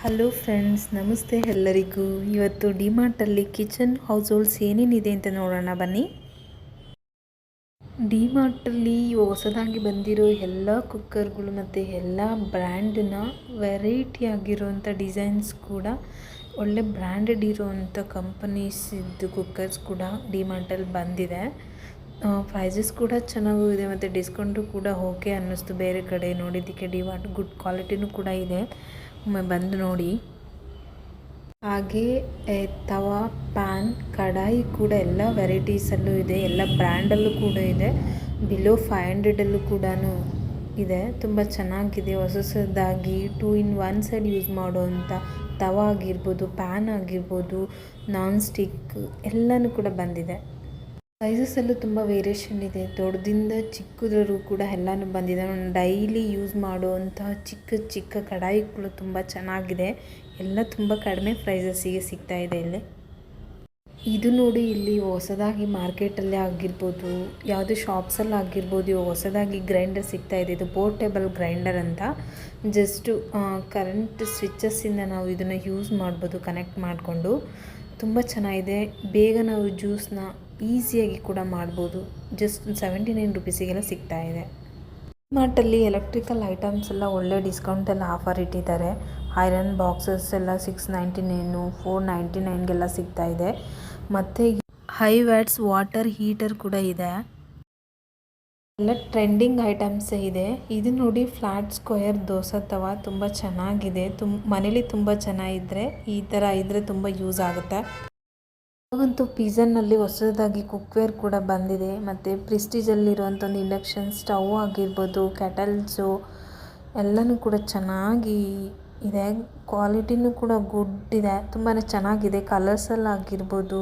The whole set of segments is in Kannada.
ಹಲೋ ಫ್ರೆಂಡ್ಸ್, ನಮಸ್ತೆ ಎಲ್ಲರಿಗೂ. ಇವತ್ತು ಡಿಮಾರ್ಟಲ್ಲಿ ಕಿಚನ್ ಹೌಸ್ ಹೋಲ್ಡ್ಸ್ ಏನೇನಿದೆ ಅಂತ ನೋಡೋಣ ಬನ್ನಿ. ಡಿಮಾರ್ಟಲ್ಲಿ ಹೊಸದಾಗಿ ಬಂದಿರೋ ಎಲ್ಲ ಕುಕ್ಕರ್ಗಳು ಮತ್ತು ಎಲ್ಲ ಬ್ರ್ಯಾಂಡ್ನ ವೆರೈಟಿ ಆಗಿರೋವಂಥ ಡಿಸೈನ್ಸ್ ಕೂಡ ಒಳ್ಳೆ ಬ್ರ್ಯಾಂಡೆಡ್ ಇರೋವಂಥ ಕಂಪನೀಸಿದ್ದು ಕುಕ್ಕರ್ಸ್ ಕೂಡ ಡಿಮಾರ್ಟಲ್ಲಿ ಬಂದಿದೆ. ಪ್ರೈಸಸ್ ಕೂಡ ಚೆನ್ನಾಗೂ ಇದೆ ಮತ್ತು ಡಿಸ್ಕೌಂಟು ಕೂಡ ಓಕೆ ಅನ್ನಿಸ್ತು. ಬೇರೆ ಕಡೆ ನೋಡಿದ್ದಕ್ಕೆ ಡಿಮಾರ್ಟ್ ಗುಡ್ ಕ್ವಾಲಿಟಿನೂ ಕೂಡ ಇದೆ, ಒಮ್ಮೆ ಬಂದು ನೋಡಿ. ಹಾಗೆ ತವಾ, ಪ್ಯಾನ್, ಕಡಾಯಿ ಕೂಡ ಎಲ್ಲ ವೆರೈಟೀಸಲ್ಲೂ ಇದೆ, ಎಲ್ಲ ಬ್ರ್ಯಾಂಡಲ್ಲೂ ಕೂಡ ಇದೆ. ಬಿಲೋ 500 ಕೂಡ ಇದೆ. ತುಂಬ ಚೆನ್ನಾಗಿದೆ. ಹೊಸದಾಗಿ 2 in 1 ಸೈಡ್ ಯೂಸ್ ಮಾಡುವಂಥ ತವಾ ಆಗಿರ್ಬೋದು, ಪ್ಯಾನ್ ಆಗಿರ್ಬೋದು, ನಾನ್ ಸ್ಟಿಕ್ ಎಲ್ಲನೂ ಕೂಡ ಬಂದಿದೆ. ಸೈಜಸಲ್ಲೂ ತುಂಬ ವೇರಿಯೇಷನ್ ಇದೆ. ದೊಡ್ಡದಿಂದ ಚಿಕ್ಕದ್ರೂ ಕೂಡ ಎಲ್ಲನೂ ಬಂದಿದೆ. ಡೈಲಿ ಯೂಸ್ ಮಾಡುವಂತಹ ಚಿಕ್ಕ ಚಿಕ್ಕ ಕಡಾಯಿಗಳು ತುಂಬ ಚೆನ್ನಾಗಿದೆ. ಎಲ್ಲ ತುಂಬ ಕಡಿಮೆ ಪ್ರೈಸಸ್ಸಿಗೆ ಸಿಗ್ತಾ ಇದೆ ಇಲ್ಲಿ. ಇದು ನೋಡಿ, ಇಲ್ಲಿ ಹೊಸದಾಗಿ ಮಾರ್ಕೆಟಲ್ಲೇ ಆಗಿರ್ಬೋದು, ಯಾವುದೇ ಶಾಪ್ಸಲ್ಲಿ ಆಗಿರ್ಬೋದು, ಹೊಸದಾಗಿ ಗ್ರೈಂಡರ್ ಸಿಗ್ತಾ ಇದೆ. ಇದು ಪೋರ್ಟೇಬಲ್ ಗ್ರೈಂಡರ್ ಅಂತ. ಜಸ್ಟು ಕರೆಂಟ್ ಸ್ವಿಚಸ್ಸಿಂದ ನಾವು ಇದನ್ನು ಯೂಸ್ ಮಾಡ್ಬೋದು ಕನೆಕ್ಟ್ ಮಾಡಿಕೊಂಡು. ತುಂಬ ಚೆನ್ನಾಗಿದೆ. ಬೇಗ ನಾವು ಜ್ಯೂಸನ್ನ ಈಸಿಯಾಗಿ ಕೂಡ ಮಾಡ್ಬೋದು. ಜಸ್ಟ್ 79 ರುಪೀಸಿಗೆಲ್ಲ ಸಿಗ್ತಾ ಇದೆ. ಡಿಮಾರ್ಟಲ್ಲಿ ಎಲೆಕ್ಟ್ರಿಕಲ್ ಐಟಮ್ಸ್ ಎಲ್ಲ ಒಳ್ಳೆ ಡಿಸ್ಕೌಂಟೆಲ್ಲ ಆಫರ್ ಇಟ್ಟಿದ್ದಾರೆ. ಐರನ್ ಬಾಕ್ಸಸ್ ಎಲ್ಲ 699, 499ಗೆಲ್ಲ ಸಿಗ್ತಾ ಇದೆ. ಮತ್ತು ಹೈ ವ್ಯಾಟ್ಸ್ ವಾಟರ್ ಹೀಟರ್ ಕೂಡ ಇದೆ. ಎಲ್ಲ ಟ್ರೆಂಡಿಂಗ್ ಐಟಮ್ಸೇ ಇದೆ. ಇದು ನೋಡಿ, ಫ್ಲ್ಯಾಟ್ ಸ್ಕ್ವೇರ್ ದೋಸೆ ತವಾ ತುಂಬ ಚೆನ್ನಾಗಿದೆ. ಮನೇಲಿ ತುಂಬ ಚೆನ್ನಾಗಿದ್ದರೆ ಈ ಥರ ಇದ್ದರೆ ತುಂಬ ಯೂಸ್ ಆಗುತ್ತೆ. ಇವಾಗಂತೂ ಪಿಜನ್ನಲ್ಲಿ ಹೊಸದಾಗಿ ಕುಕ್ವೇರ್ ಕೂಡ ಬಂದಿದೆ. ಮತ್ತು ಪ್ರಿಸ್ಟೀಜಲ್ಲಿರುವಂಥ ಒಂದು ಇಂಡಕ್ಷನ್ ಸ್ಟವ್ ಆಗಿರ್ಬೋದು, ಕೆಟಲ್ಸು ಎಲ್ಲನೂ ಕೂಡ ಚೆನ್ನಾಗಿ ಇದೆ. ಕ್ವಾಲಿಟಿನೂ ಕೂಡ ಗುಡ್ ಇದೆ, ತುಂಬಾ ಚೆನ್ನಾಗಿದೆ. ಕಲರ್ಸಲ್ಲಿ ಆಗಿರ್ಬೋದು,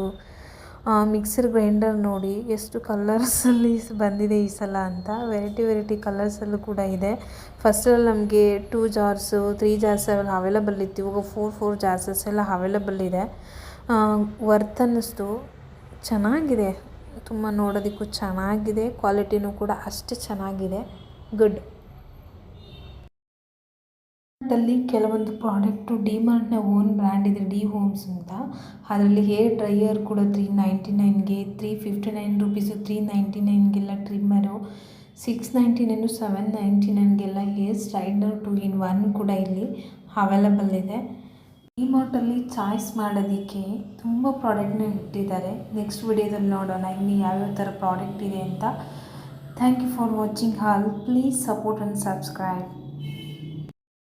ಮಿಕ್ಸರ್ ಗ್ರೈಂಡರ್ ನೋಡಿ ಎಷ್ಟು ಕಲರ್ಸಲ್ಲಿ ಬಂದಿದೆ ಈ ಸಲ ಅಂತ. ವೆರೈಟಿ ಕಲರ್ಸಲ್ಲೂ ಕೂಡ ಇದೆ. ಫಸ್ಟಲ್ಲಿ ನಮಗೆ 2 ಜಾರ್ಸು 3 ಜಾರ್ಸ್ ಎಲ್ಲ ಅವೈಲಬಲ್ ಇತ್ತು. ಇವಾಗ 4 ಜಾರ್ಸಸ್ ಎಲ್ಲ ಅವೈಲಬಲ್ ಇದೆ. ವರ್ತ್ ಅನ್ನಿಸ್ತು. ಚೆನ್ನಾಗಿದೆ, ತುಂಬ ನೋಡೋದಕ್ಕೂ ಚೆನ್ನಾಗಿದೆ. ಕ್ವಾಲಿಟಿನೂ ಕೂಡ ಅಷ್ಟೇ ಚೆನ್ನಾಗಿದೆ. ಗುಡ್. ಅಲ್ಲಿ ಕೆಲವೊಂದು ಪ್ರಾಡಕ್ಟು ಡಿಮಾರ್ಟ್ನ ಓನ್ ಬ್ರ್ಯಾಂಡ್ ಇದೆ, ಡಿ ಹೋಮ್ಸ್ ಅಂತ. ಅದರಲ್ಲಿ ಹೇರ್ ಡ್ರೈಯರ್ ಕೂಡ 399ಗೆ, 359 rupees, 399ಗೆಲ್ಲ trimmer, 699, 799ಗೆಲ್ಲ hair straightener 2 in 1 ಕೂಡ ಇಲ್ಲಿ ಅವೈಲಬಲ್ ಇದೆ. ಡಿಮಾರ್ಟಲ್ಲಿ ಚಾಯ್ಸ್ ಮಾಡೋದಕ್ಕೆ ತುಂಬ ಪ್ರಾಡಕ್ಟ್ನ ಇಟ್ಟಿದ್ದಾರೆ. ನೆಕ್ಸ್ಟ್ ವಿಡಿಯೋದಲ್ಲಿ ನೋಡೋಣ ಇನ್ನು ಯಾವ್ಯಾವ ಥರ ಪ್ರಾಡಕ್ಟ್ ಇದೆ ಅಂತ. Thank you for watching all. Please support and subscribe.